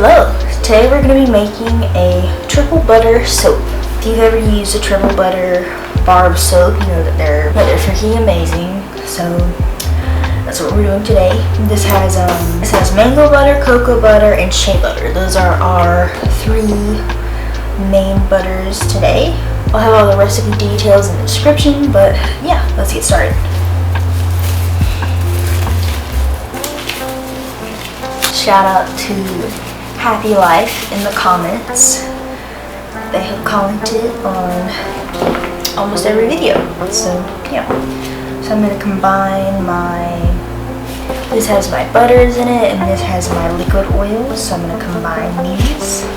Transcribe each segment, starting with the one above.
Hello! Today we're going to be making a triple butter soap. If you've ever used a triple butter bar of soap, you know that they're freaking amazing. So that's what we're doing today. This has mango butter, cocoa butter, and shea butter. Those are our three main butters today. I'll have all the recipe details in the description, but yeah, let's get started. Shout out to Happy Life in the comments. They have commented on almost every video. So yeah. So I'm going to combine this has my butters in it and this has my liquid oils. So I'm going to combine these.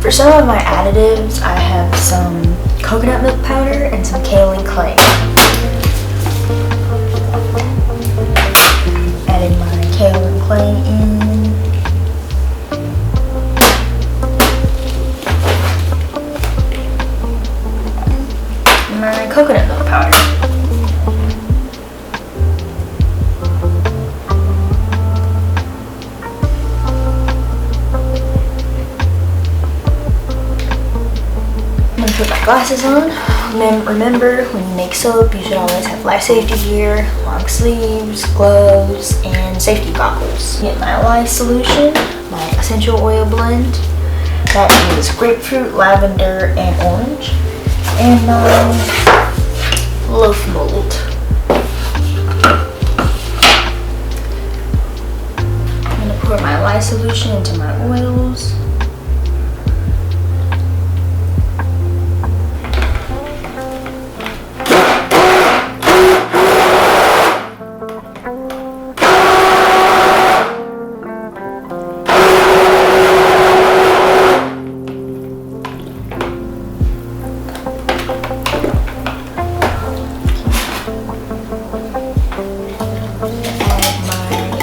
For some of my additives, I have some coconut milk powder and some kaolin clay. Adding my kaolin clay in. My coconut milk powder. Put my glasses on. Remember, when you make soap, you should always have life safety gear, long sleeves, gloves, and safety goggles. Get my lye solution, my essential oil blend. That is grapefruit, lavender, and orange. And my loaf mold. I'm going to pour my lye solution into my oils.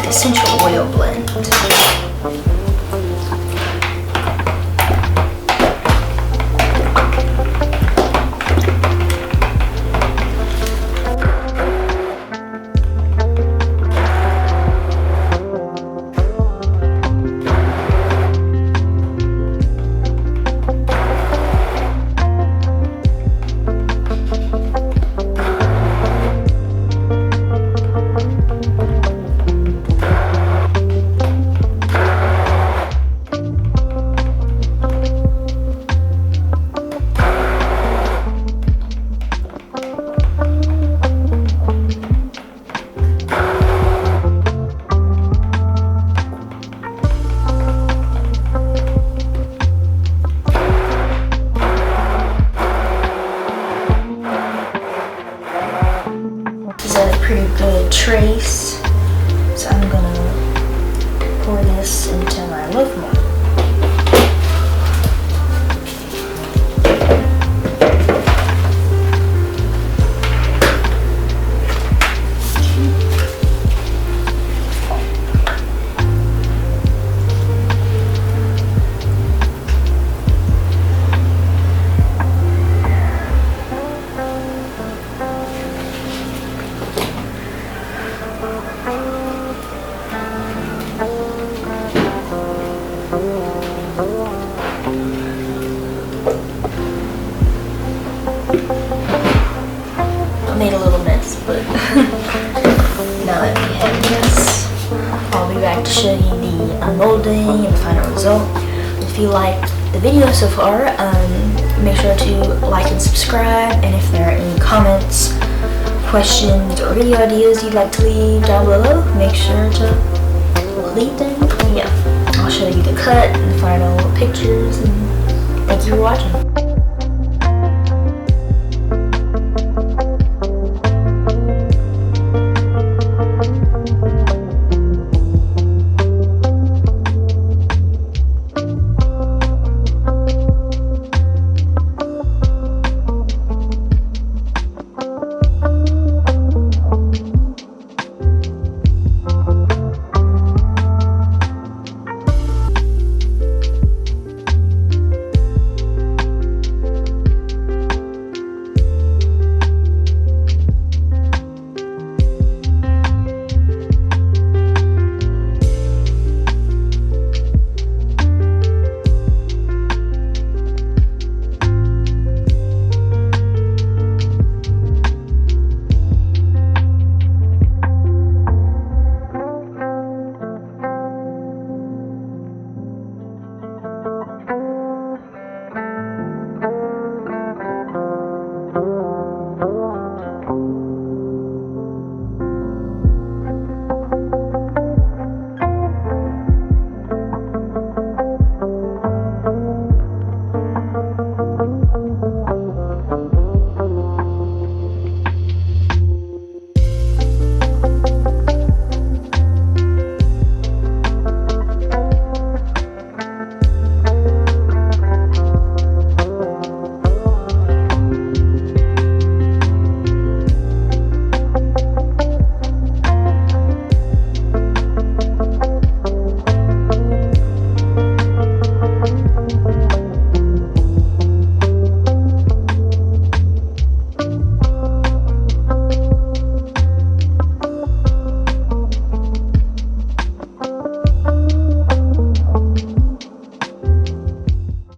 Essential oil blend. Pretty good trace, so I'm gonna pour this into my loaf mold. Made a little mess, but now that we have this, I'll be back to show you the unmolding and the final result. If you liked the video so far, make sure to like and subscribe, and if there are any comments, questions, or video ideas you'd like to leave down below, make sure to leave them. Yeah, I'll show you the cut and the final pictures, and thank you for watching.